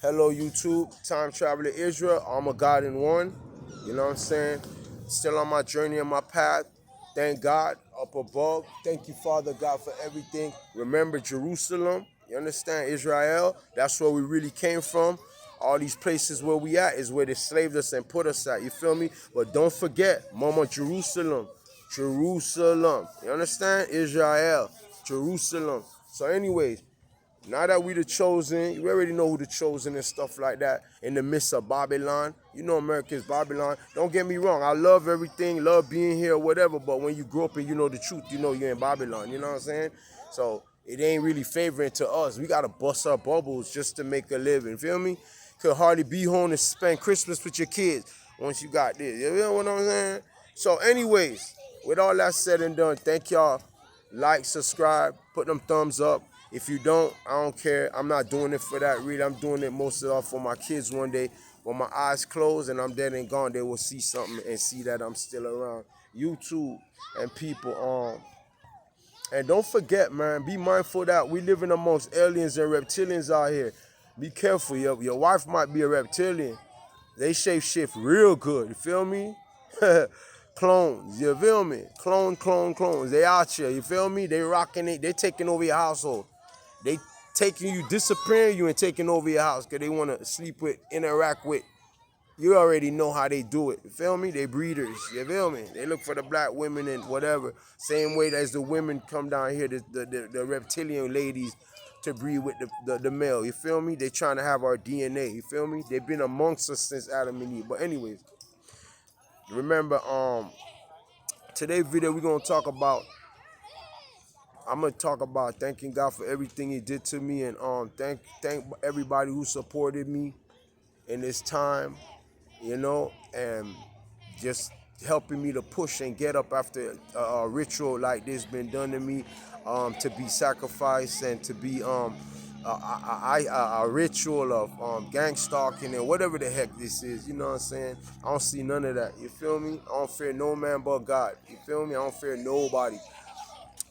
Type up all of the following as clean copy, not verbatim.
Hello, YouTube. Time Traveler Israel. I'm a God in one. You know what I'm saying? Still on my journey and my path. Thank God up above. Thank you, Father God, for everything. Remember Jerusalem. You understand? Israel. That's where we really came from. All these places where we at is where they slaved us and put us at. You feel me? But don't forget, Mama Jerusalem. Jerusalem. You understand? Israel. Jerusalem. So anyways, now that we the chosen, you already know who the chosen and stuff like that in the midst of Babylon. You know America's Babylon. Don't get me wrong. I love everything, love being here, whatever. But when you grow up and you know the truth, you know you're in Babylon. You know what I'm saying? So it ain't really favoring to us. We got to bust our bubbles just to make a living. Feel me? Could hardly be home and spend Christmas with your kids once you got this. You know what I'm saying? So anyways, with all that said and done, thank y'all. Like, subscribe, put them thumbs up. If you don't, I don't care. I'm not doing it for that really. I'm doing it most of all for my kids one day. When my eyes close and I'm dead and gone, they will see something and see that I'm still around. YouTube and people. And don't forget, man, be mindful that we living amongst aliens and reptilians out here. Be careful. Your wife might be a reptilian. They shape shift real good. You feel me? Clones, you feel me? Clones. They out here, you feel me? They rocking it. They taking over your household. They taking you, disappearing you and taking over your house because they want to sleep with, interact with. You already know how they do it. You feel me? They breeders. You feel me? They look for the black women and whatever. Same way as the women come down here, the reptilian ladies to breed with the male. You feel me? They trying to have our DNA. You feel me? They've been amongst us since Adam and Eve. But anyways, remember, today's video we're gonna talk about. I'm gonna talk about thanking God for everything He did to me, and thank everybody who supported me in this time, you know, and just helping me to push and get up after a ritual like this been done to me, to be sacrificed and to be a ritual of gang stalking and whatever the heck this is. You know what I'm saying? I don't see none of that. You feel me? I don't fear no man but God. You feel me? I don't fear nobody.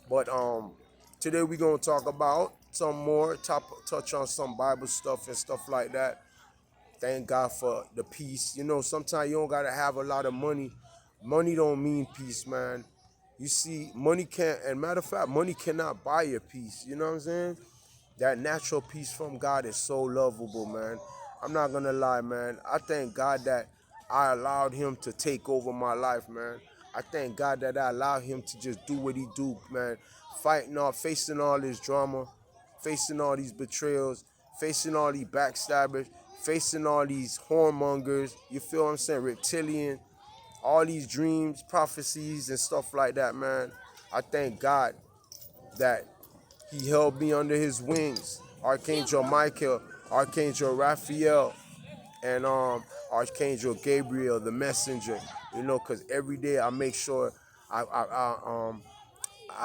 But today we're gonna talk about some more, touch on some Bible stuff and stuff like that. Thank God for the peace. You know, sometimes you don't gotta have a lot of money. Money don't mean peace, man. You see, money can't, and matter of fact, money cannot buy your peace. You know what I'm saying? That natural peace from God is so lovable, man. I'm not gonna lie, man. I thank God that I allowed Him to take over my life, man. I thank God that I allowed Him to just do what He do, man. Facing all this drama, facing all these betrayals, facing all these backstabbers, facing all these whoremongers. You feel what I'm saying? Reptilian, all these dreams, prophecies, and stuff like that, man. I thank God that He held me under His wings. Archangel Michael, Archangel Raphael, and Archangel Gabriel, the messenger. You know, because every day I make sure I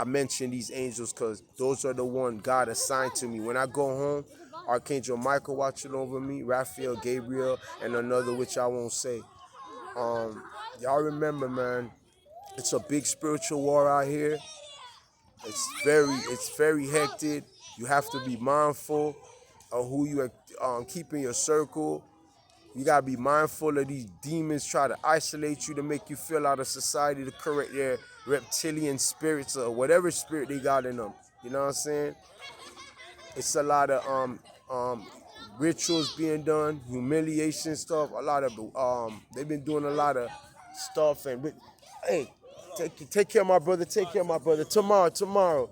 mention these angels because those are the one God assigned to me. When I go home, Archangel Michael watching over me, Raphael, Gabriel, and another which I won't say. Y'all remember, man, it's a big spiritual war out here. It's very hectic. You have to be mindful of who you are keeping your circle. You gotta be mindful of these demons try to isolate you to make you feel out of society to correct their reptilian spirits or whatever spirit they got in them. You know what I'm saying? It's a lot of rituals being done, humiliation stuff. A lot of they've been doing a lot of stuff. And hey, take care of my brother. Take care of my brother. Tomorrow.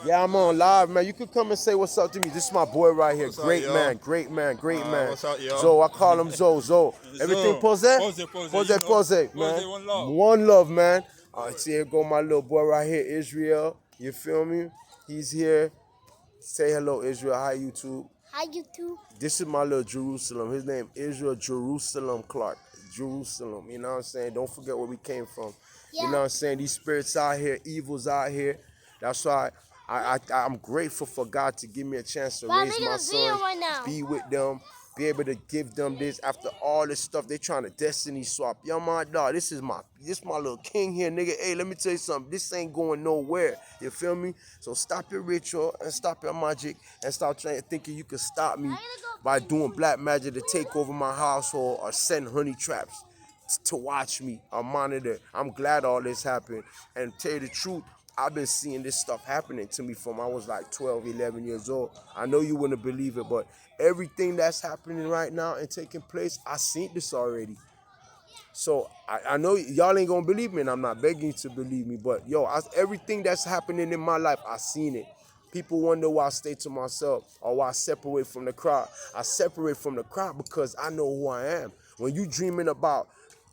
Yeah, I'm on live, man. You could come and say what's up to me. This is my boy right here. Great man. What's up, yo? Zoe, I call him Zoe. Everything pose? Pose, man. One love, man. See, here go my little boy right here, Israel. You feel me? He's here. Say hello, Israel. Hi, YouTube. Hi, YouTube. This is my little Jerusalem. His name Israel Jerusalem Clark. Jerusalem. You know what I'm saying? Don't forget where we came from. Yeah. You know what I'm saying? These spirits out here, evils out here. That's why I'm grateful for God to give me a chance to But I'm raise making my a video son, right now. be with them, be able to give them this after all this stuff. They trying to destiny swap. Yo, my dog, this my little king here, nigga. Hey, let me tell you something. This ain't going nowhere. You feel me? So stop your ritual and stop your magic and stop thinking you can stop me by doing black magic to take over my household or send honey traps to watch me or monitor. I'm glad all this happened. And to tell you the truth, I've been seeing this stuff happening to me from I was like 12, 11 years old. I know you wouldn't believe it, but everything that's happening right now and taking place, I seen this already. So I know y'all ain't gonna believe me, and I'm not begging you to believe me, but yo, everything that's happening in my life, I seen it. People wonder why I stay to myself or why I separate from the crowd. I separate from the crowd because I know who I am. When you dreaming about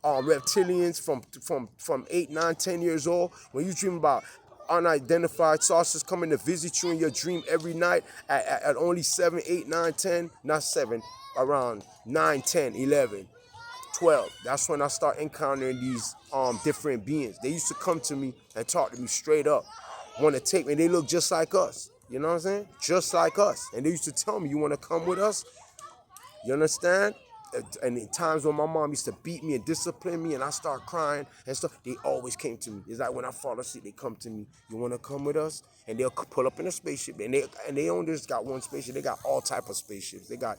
reptilians from 8, 9, 10 years old, when you dream about unidentified sources coming to visit you in your dream every night at only 7, 8, 9, 10, not 7, around 9, 10, 11, 12. That's when I start encountering these different beings. They used to come to me and talk to me straight up, want to take me. They look just like us. You know what I'm saying? Just like us. And they used to tell me, you want to come with us? You understand? And in times when my mom used to beat me and discipline me and I start crying and stuff, they always came to me. It's like when I fall asleep, they come to me. You want to come with us? And they'll pull up in a spaceship. And they don't just got one spaceship. They got all type of spaceships. They got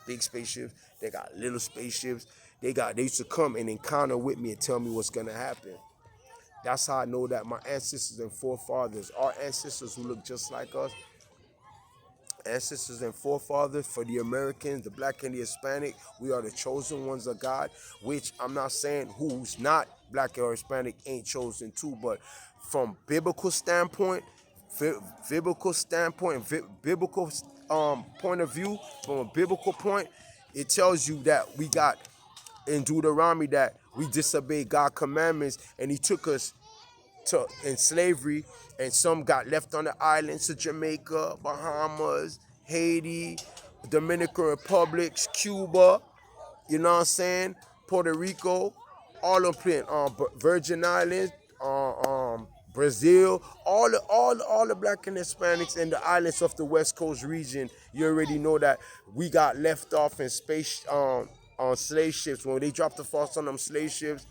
big spaceships. They got little spaceships. They used to come and encounter with me and tell me what's going to happen. That's how I know that my ancestors and forefathers, our ancestors who look just like us, ancestors and forefathers for the Americans, the black and the Hispanic, we are the chosen ones of God, which I'm not saying who's not black or Hispanic ain't chosen too, but from biblical standpoint, biblical point of view, from a biblical point, it tells you that we got in Deuteronomy that we disobeyed God's commandments and he took us in slavery, and some got left on the islands of Jamaica, Bahamas, Haiti, Dominican Republic, Cuba, you know what I'm saying, Puerto Rico, all of them, Virgin Islands, Brazil, all the black and Hispanics in the islands of the West Coast region. You already know that we got left off in space on slave ships. When they dropped the force on them slave ships,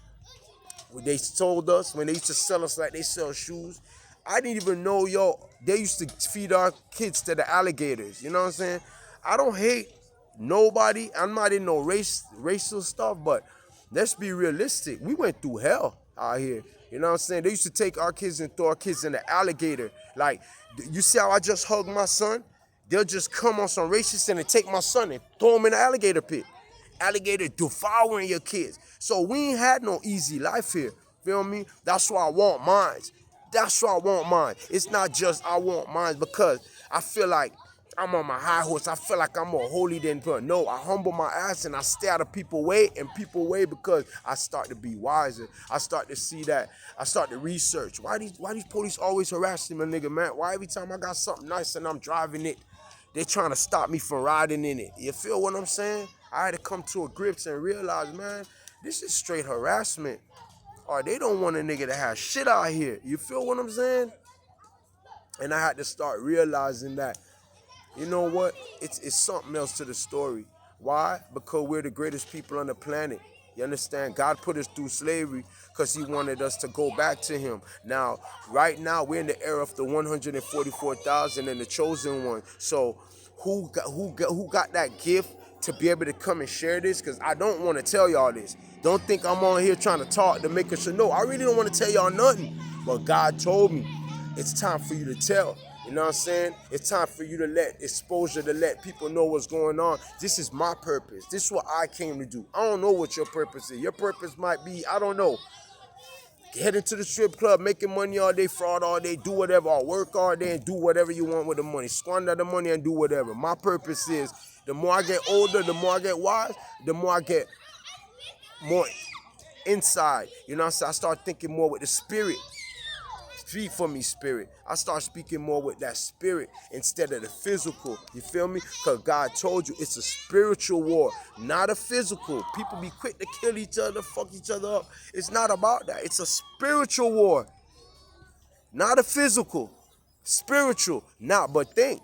they sold us, when they used to sell us like they sell shoes. I didn't even know, they used to feed our kids to the alligators. You know what I'm saying? I don't hate nobody. I'm not in no racial stuff, but let's be realistic. We went through hell out here. You know what I'm saying? They used to take our kids and throw our kids in the alligator. Like, you see how I just hugged my son? They'll just come on some racist and take my son and throw him in the alligator pit. Alligator devouring your kids. So we ain't had no easy life here. Feel me? That's why I want mine. That's why I want mine. It's not just I want mine because I feel like I'm on my high horse. I feel like I'm more holy than her. No, I humble my ass and I stay out of people's way and people way because I start to be wiser. I start to see that. I start to research. Why these police always harassing me, nigga, man? Why every time I got something nice and I'm driving it, they trying to stop me from riding in it? You feel what I'm saying? I had to come to a grips and realize, man, this is straight harassment. Or they don't want a nigga to have shit out here. You feel what I'm saying? And I had to start realizing that, you know what? It's something else to the story. Why? Because we're the greatest people on the planet. You understand? God put us through slavery because he wanted us to go back to him. Now, right now, we're in the era of the 144,000 and the chosen one. So who got that gift to be able to come and share this? Because I don't want to tell y'all this. Don't think I'm on here trying to talk to make us know. I really don't want to tell y'all nothing. But God told me it's time for you to tell. You know what I'm saying? It's time for you to let exposure, to let people know what's going on. This is my purpose. This is what I came to do. I don't know what your purpose is. Your purpose might be, I don't know, head into the strip club, making money all day, fraud all day, do whatever, or work all day and do whatever you want with the money. Squander the money and do whatever. My purpose is, the more I get older, the more I get wise, the more I get more inside. You know what I'm saying? I start thinking more with the spirit. Speak for me, spirit. I start speaking more with that spirit instead of the physical. You feel me? Because God told you it's a spiritual war, not a physical. People be quick to kill each other, fuck each other up. It's not about that. It's a spiritual war, not a physical. Spiritual. Now, but think.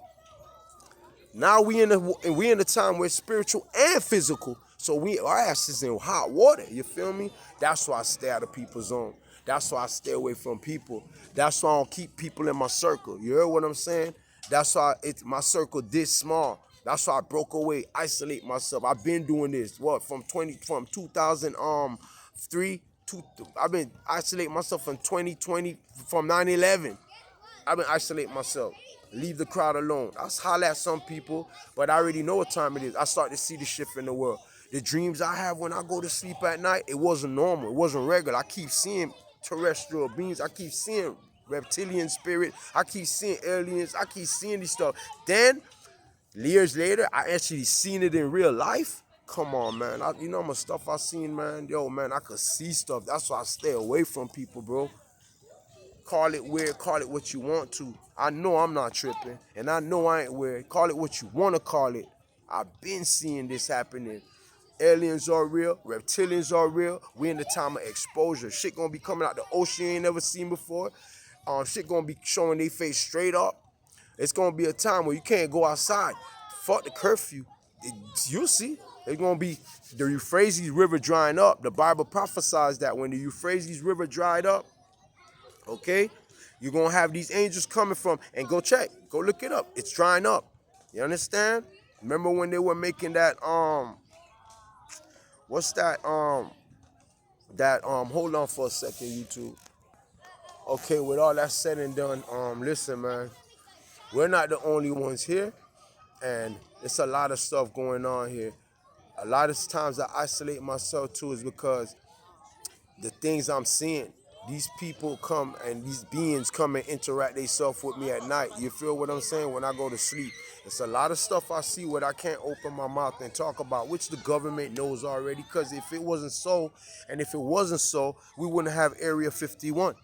Now we in the time where it's spiritual and physical. So our ass is in hot water. You feel me? That's why I stay out of people's zone. That's why I stay away from people. That's why I don't keep people in my circle. You heard what I'm saying? That's why my circle this small. That's why I broke away, isolate myself. I've been doing this. From 2003 to I've been isolating myself from 2020 from 9/11. I've been isolating myself. Leave the crowd alone. I holler at some people, but I already know what time it is. I start to see the shift in the world. The dreams I have when I go to sleep at night, it wasn't normal. It wasn't regular. I keep seeing terrestrial beings. I keep seeing reptilian spirit. I keep seeing aliens. I keep seeing these stuff. Then, years later, I actually seen it in real life. Come on, man. You know how much stuff I seen, man? Yo, man, I could see stuff. That's why I stay away from people, bro. Call it weird, call it what you want to. I know I'm not tripping, and I know I ain't weird. Call it what you want to call it. I've been seeing this happening. Aliens are real, reptilians are real. We in the time of exposure. Shit gonna be coming out the ocean you ain't never seen before. Shit gonna be showing their face straight up. It's gonna be a time where you can't go outside. Fuck the curfew. You'll see. It's gonna be the Euphrates River drying up. The Bible prophesies that when the Euphrates River dried up, okay, you're gonna have these angels coming from, and go check, go look it up. It's drying up. You understand? Remember when they were making that what's that hold on for a second, YouTube. Okay, with all that said and done, listen, man, we're not the only ones here, and it's a lot of stuff going on here. A lot of times I isolate myself too is because the things I'm seeing. These people come and these beings come and interact themselves with me at night. You feel what I'm saying? When I go to sleep. It's a lot of stuff I see where I can't open my mouth and talk about, which the government knows already. Because if it wasn't so, we wouldn't have Area 51.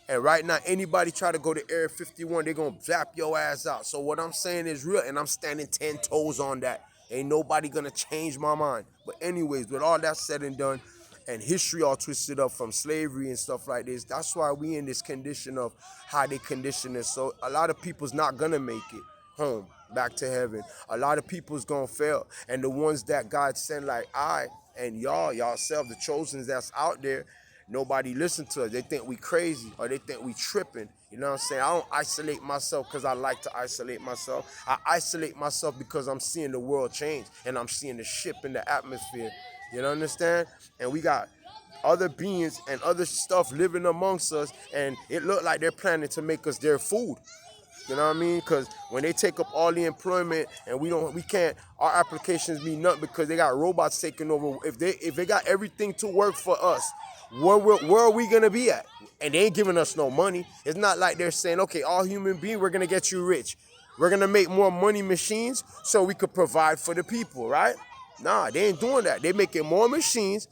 And right now, anybody try to go to Area 51, they're going to zap your ass out. So what I'm saying is real, and I'm standing 10 toes on that. Ain't nobody going to change my mind. But anyways, with all that said and done, and history all twisted up from slavery and stuff like this, that's why we in this condition of how they condition us. So a lot of people's not gonna make it home, back to heaven. A lot of people's gonna fail. And the ones that God sent, like I and y'all-self, the chosen that's out there, nobody listen to us. They think we crazy, or they think we tripping. You know what I'm saying? I don't isolate myself because I like to isolate myself. I isolate myself because I'm seeing the world change, and I'm seeing the shift in the atmosphere. You know, understand? And we got other beings and other stuff living amongst us, and it look like they're planning to make us their food. You know what I mean? Because when they take up all the employment and we can't, our applications mean nothing because they got robots taking over. If they got everything to work for us, where are we gonna be at? And they ain't giving us no money. It's not like they're saying, okay, all human beings, we're gonna get you rich. We're gonna make more money machines so we could provide for the people, right? Nah, they ain't doing that. They making more machines,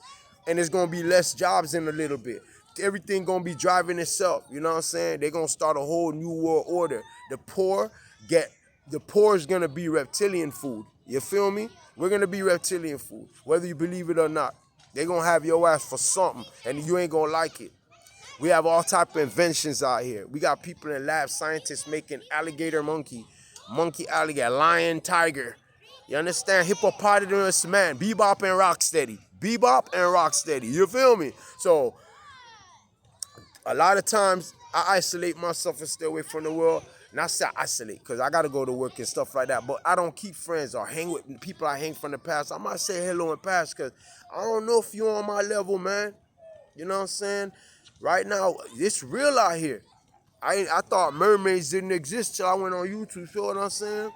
and there's gonna be less jobs in a little bit. Everything gonna be driving itself. You know what I'm saying? They're gonna start a whole new world order. The poor is gonna be reptilian food. You feel me? We're gonna be reptilian food, whether you believe it or not. They're gonna have your ass for something, and you ain't gonna like it. We have all type of inventions out here. We got people in lab, scientists making alligator monkey alligator, lion tiger. You understand? Hippopotamus man, Bebop and Rocksteady. Bebop and Rocksteady. You feel me? So, a lot of times, I isolate myself and stay away from the world. And I say isolate because I got to go to work and stuff like that. But I don't keep friends or hang with people I hang from the past. I might say hello and pass because I don't know if you're on my level, man. You know what I'm saying? Right now, it's real out here. I thought mermaids didn't exist till I went on YouTube. You feel what I'm saying?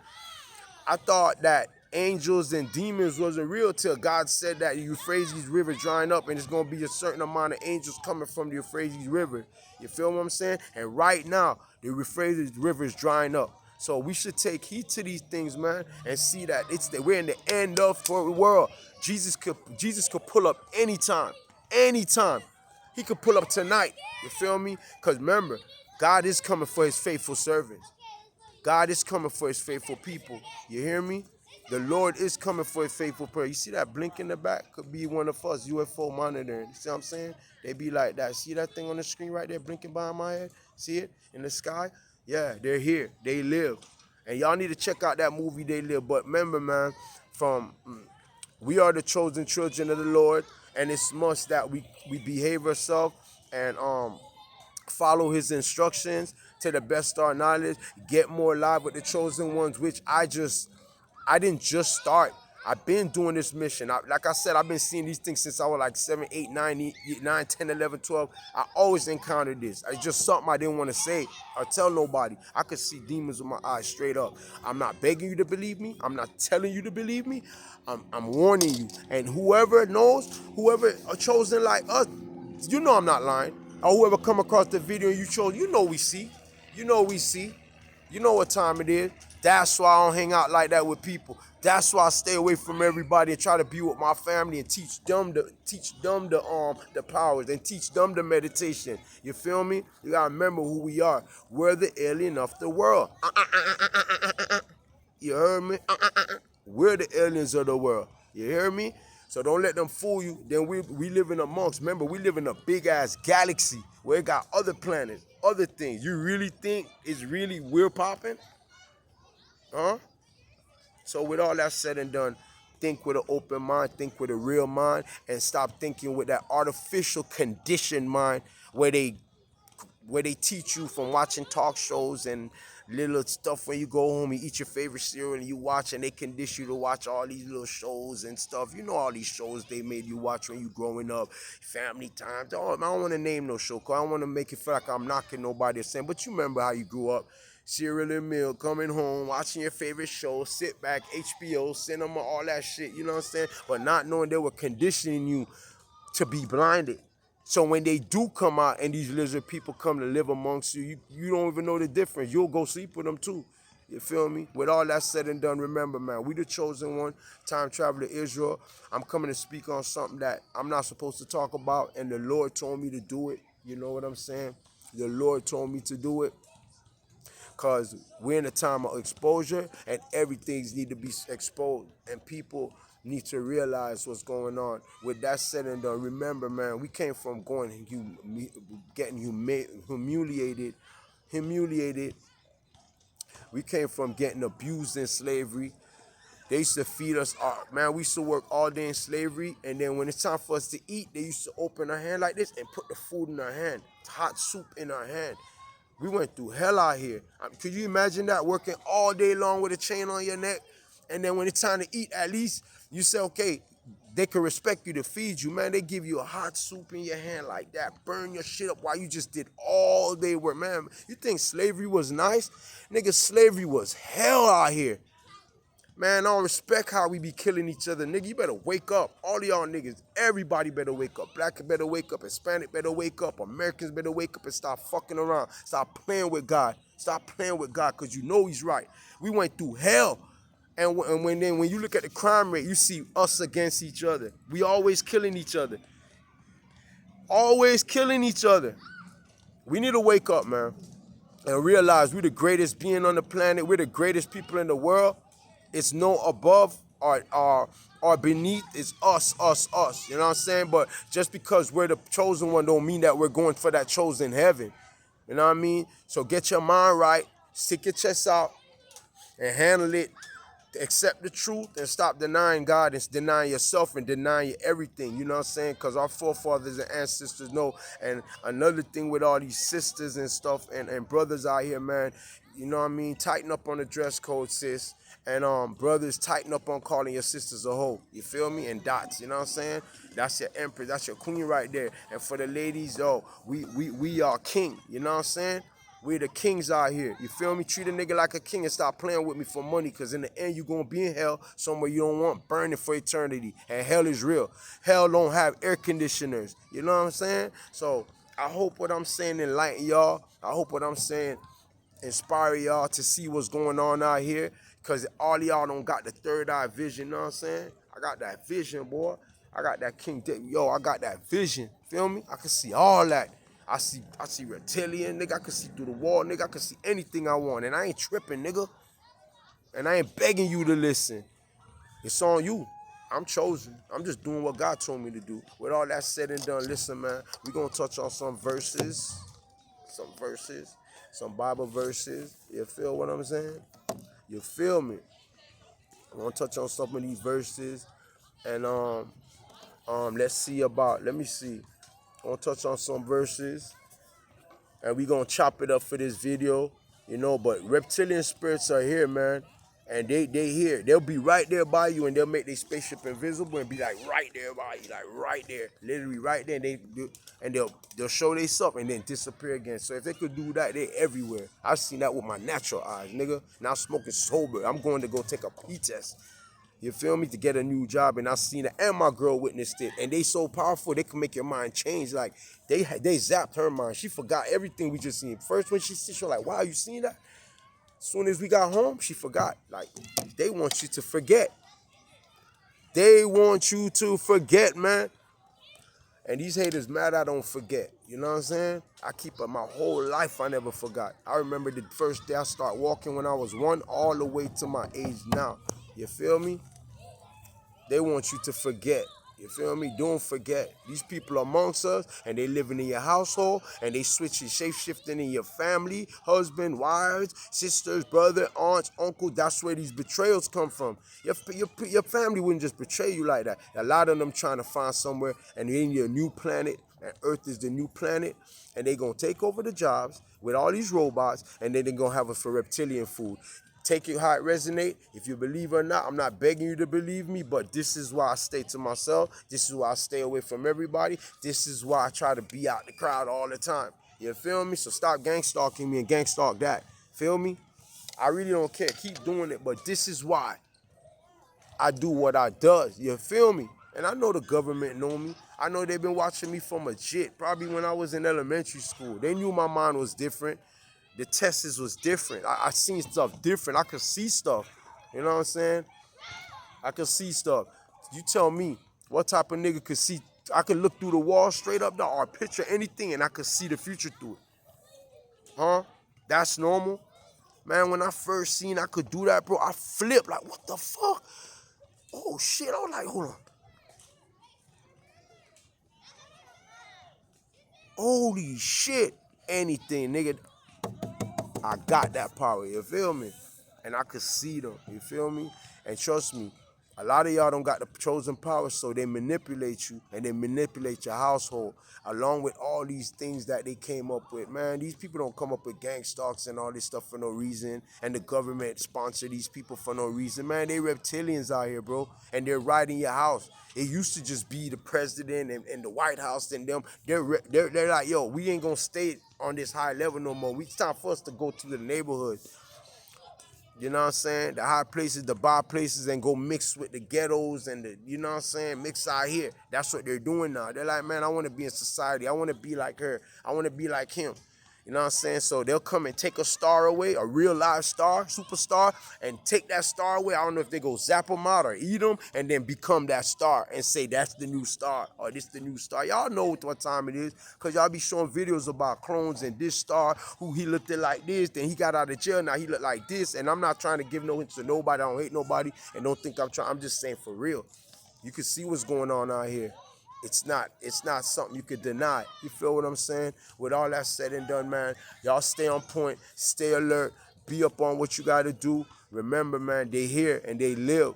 I thought that angels and demons wasn't real till God said that the Euphrates River drying up and it's going to be a certain amount of angels coming from the Euphrates River. You feel what I'm saying? And right now, the Euphrates River is drying up. So we should take heed to these things, man, and see that we're in the end of the world. Jesus could pull up anytime. Anytime. He could pull up tonight. You feel me? Because remember, God is coming for his faithful servants. God is coming for his faithful people. You hear me? The Lord is coming for his faithful prayer. You see that blink in the back? Could be one of us, UFO monitoring. You see what I'm saying? They be like that. See that thing on the screen right there blinking behind my head? See it in the sky? Yeah, they're here. They live. And y'all need to check out that movie They Live. But remember, man, we are the chosen children of the Lord, and it's must that we behave ourselves and follow his instructions to the best of our knowledge, get more live with the chosen ones, which I didn't just start. I've been doing this mission. Like I said, I've been seeing these things since I was like 7, 8, 9, 10, 11, 12. I always encountered this. It's just something I didn't want to say or tell nobody. I could see demons with my eyes straight up. I'm not begging you to believe me. I'm not telling you to believe me. I'm warning you. And whoever knows, whoever are chosen like us, you know I'm not lying. Or whoever come across the video and you chose, you know we see. You know we see. You know what time it is. That's why I don't hang out like that with people. That's why I stay away from everybody and try to be with my family and teach them the powers and teach them the meditation. You feel me? You gotta remember who we are. We're the alien of the world. You heard me? We're the aliens of the world. You hear me? So don't let them fool you. Then we live in amongst. Remember, we live in a big ass galaxy where it got other planets, other things. You really think it's really we're popping? Huh? So with all that said and done, think with an open mind, think with a real mind, and stop thinking with that artificial conditioned mind where they teach you from watching talk shows and little stuff when you go home, you eat your favorite cereal and you watch, and they condition you to watch all these little shows and stuff. You know all these shows they made you watch when you growing up, Family Time. I don't want to name no show, because I don't want to make it feel like I'm knocking nobody or saying, but you remember how you grew up. Cereal and milk, coming home, watching your favorite show, sit back, HBO, cinema, all that shit, you know what I'm saying? But not knowing they were conditioning you to be blinded. So when they do come out and these lizard people come to live amongst you, you don't even know the difference. You'll go sleep with them too. You feel me? With all that said and done, remember, man, we the chosen one, time traveler Israel. I'm coming to speak on something that I'm not supposed to talk about, and the Lord told me to do it. You know what I'm saying? The Lord told me to do it. Because we're in a time of exposure and everything's need to be exposed. And people need to realize what's going on. With that said and done, remember, man, we came from getting humiliated. We came from getting abused in slavery. They used to feed us, man, we used to work all day in slavery, and then when it's time for us to eat, they used to open our hand like this and put the food in our hand, hot soup in our hand. We went through hell out here. Could you imagine that, working all day long with a chain on your neck? And then when it's time to eat, at least you say, okay, they can respect you to feed you, man. They give you a hot soup in your hand like that, burn your shit up while you just did all day work. Man, you think slavery was nice? Nigga, slavery was hell out here. Man, I don't respect how we be killing each other. Nigga, you better wake up. All of y'all niggas, everybody better wake up. Black better wake up. Hispanic better wake up. Americans better wake up and stop fucking around. Stop playing with God. Stop playing with God, because you know he's right. We went through hell. And when you look at the crime rate, you see us against each other. We always killing each other. Always killing each other. We need to wake up, man, and realize we're the greatest being on the planet. We're the greatest people in the world. It's no above or beneath. It's us. You know what I'm saying? But just because we're the chosen one don't mean that we're going for that chosen heaven. You know what I mean? So get your mind right, stick your chest out, and handle it. Accept the truth and stop denying God and denying yourself and denying everything. You know what I'm saying? Because our forefathers and ancestors know. And another thing with all these sisters and stuff and brothers out here, man, you know what I mean? Tighten up on the dress code, sis. And brothers, tighten up on calling your sisters a hoe. You feel me? And dots, you know what I'm saying? That's your empress, that's your queen right there. And for the ladies, we are king. You know what I'm saying? We're the kings out here. You feel me? Treat a nigga like a king and stop playing with me for money, because in the end, you're going to be in hell somewhere you don't want, burning for eternity. And hell is real. Hell don't have air conditioners. You know what I'm saying? So I hope what I'm saying enlighten y'all. I hope what I'm saying inspire y'all to see what's going on out here, because all y'all don't got the third eye vision. You know what I'm saying? I got that vision, boy. I got that King David. Yo, I got that vision. Feel me? I can see all that. I see reptilian, nigga. I can see through the wall, nigga. I can see anything I want. And I ain't tripping, nigga. And I ain't begging you to listen. It's on you. I'm chosen. I'm just doing what God told me to do. With all that said and done, listen, man. We gonna touch on some verses. Some Bible verses. You feel what I'm saying? You feel me? I want to touch on some of these verses, and let me see. I want to touch on some verses, and we gonna chop it up for this video, but reptilian spirits are here, man. And they here. They'll be right there by you, and they'll make their spaceship invisible and be like right there by you, like right there, literally right there. And they'll show they stuff and then disappear again. So if they could do that, they're everywhere. I've seen that with my natural eyes, nigga. Now smoking sober. I'm going to go take a pee test. You feel me? To get a new job, and I seen it, and my girl witnessed it, and they so powerful they can make your mind change. Like they zapped her mind. She forgot everything we just seen. First when she was like, "Wow, you seen that?" As soon as we got home, she forgot. Like they want you to forget. They want you to forget, man. And these haters mad I don't forget. You know what I'm saying? I keep it my whole life. I never forgot. I remember the first day I started walking when I was 1 all the way to my age now. You feel me? They want you to forget. You feel me? Don't forget. These people amongst us, and they living in your household, and they switching, shape-shifting in your family, husband, wives, sisters, brother, aunts, uncle. That's where these betrayals come from. Your family wouldn't just betray you like that. A lot of them trying to find somewhere, and they're in your new planet, and Earth is the new planet, and they going to take over the jobs with all these robots, and then they're going to have us for reptilian food. Take it how it resonate. If you believe or not, I'm not begging you to believe me, but this is why I stay to myself. This is why I stay away from everybody. This is why I try to be out the crowd all the time. You feel me? So stop gang stalking me and gang stalk that. Feel me? I really don't care. Keep doing it, but this is why I do what I does. You feel me? And I know the government know me. I know they've been watching me from a jit, probably when I was in elementary school. They knew my mind was different. The tests was different. I seen stuff different. I could see stuff. You know what I'm saying? I could see stuff. You tell me what type of nigga could see. I could look through the wall straight up there or picture anything and I could see the future through it. Huh? That's normal? Man, when I first seen I could do that, bro, I flipped like, what the fuck? Oh, shit. I was like, hold on. Holy shit. Anything, nigga. I got that power, you feel me? And I could see them, you feel me? And trust me, a lot of y'all don't got the chosen power, so they manipulate you and they manipulate your household along with all these things that they came up with. Man, these people don't come up with gang stalks and all this stuff for no reason, and the government sponsor these people for no reason. Man, they reptilians out here, bro, and they're riding your house. It used to just be the president and the White House and them. They're like, yo, we ain't gonna stay on this high level no more. It's time for us to go to the neighborhood. You know what I'm saying? The high places, the bar places, and go mix with the ghettos and the, you know what I'm saying? Mix out here. That's what they're doing now. They're like, man, I want to be in society. I want to be like her. I want to be like him. You know what I'm saying? So they'll come and take a star away, a real live star, superstar, and take that star away. I don't know if they go zap them out or eat them and then become that star and say that's the new star or this the new star. Y'all know what time it is because y'all be showing videos about clones and this star, who he looked at like this, then he got out of jail, now he look like this. And I'm not trying to give no hints to nobody. I don't hate nobody and don't think I'm trying. I'm just saying for real. You can see what's going on out here. It's not something you could deny. You feel what I'm saying? With all that said and done, man, y'all stay on point, stay alert, be up on what you got to do. Remember, man, they here and they live.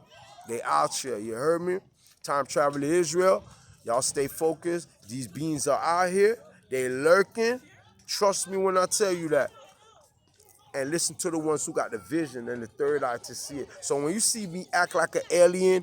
They out here. You heard me? Time travel to Israel. Y'all stay focused. These beings are out here. They lurking. Trust me when I tell you that. And listen to the ones who got the vision and the third eye to see it. So when you see me act like an alien,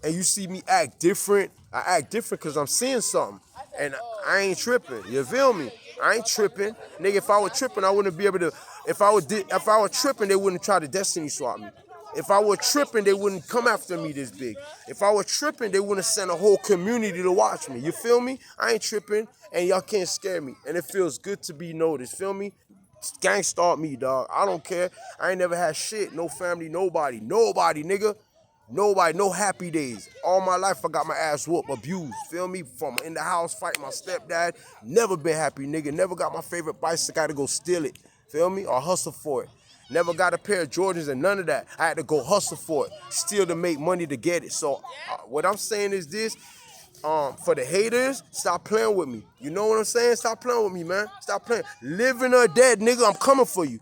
and you see me act different, I act different because I'm seeing something. And I ain't tripping. You feel me? I ain't tripping. Nigga, if I were tripping, I wouldn't be able to. If I were tripping, they wouldn't try to destiny swap me. If I were tripping, they wouldn't come after me this big. If I were tripping, they wouldn't send a whole community to watch me. You feel me? I ain't tripping, and y'all can't scare me. And it feels good to be noticed. Feel me? Gang stalk me, dog. I don't care. I ain't never had shit. No family, nobody. Nobody, nigga. Nobody, no happy days. All my life I got my ass whooped, abused. Feel me? From in the house fighting my stepdad. Never been happy, nigga. Never got my favorite bicycle. I had to go steal it. Feel me? Or hustle for it. Never got a pair of Jordans and none of that. I had to go hustle for it. Steal to make money to get it. So what I'm saying is this. For the haters, stop playing with me. You know what I'm saying? Stop playing with me, man. Stop playing. Living or dead, nigga, I'm coming for you.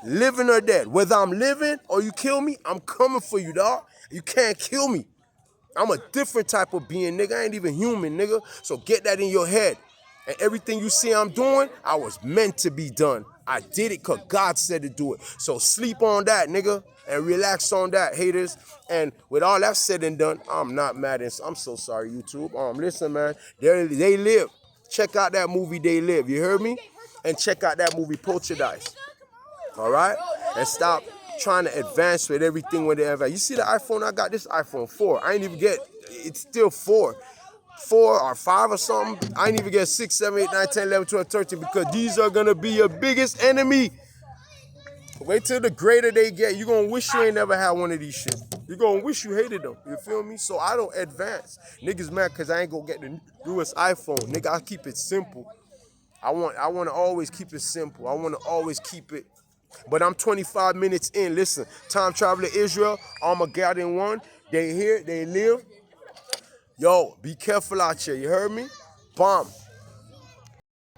living or dead. Whether I'm living or you kill me, I'm coming for you, dog. You can't kill me. I'm a different type of being, nigga. I ain't even human, nigga. So get that in your head. And everything you see I'm doing, I was meant to be done. I did it because God said to do it. So sleep on that, nigga, and relax on that, haters. And with all that said and done, I'm not mad. I'm so sorry, YouTube. Listen, man, they live. Check out that movie, They Live. You heard me? And check out that movie, Poltergeist. All right? And stop trying to advance with everything when they advance. You see the iPhone? I got this iPhone 4. I ain't even get, it's still 4 or 5 or something. I ain't even get 6, 7, 8, 9, 10, 11, 12, 13 because these are going to be your biggest enemy. Wait till the greater they get. You're going to wish you ain't never had one of these shit. You're going to wish you hated them. You feel me? So I don't advance. Niggas mad because I ain't going to get the newest iPhone. Nigga, I keep it simple. I want to always keep it simple. I want to always keep it. But I'm 25 minutes in. Listen, Time Traveler Israel, Armageddon 1. They here, they live. Yo, be careful out here. You heard me? Bomb.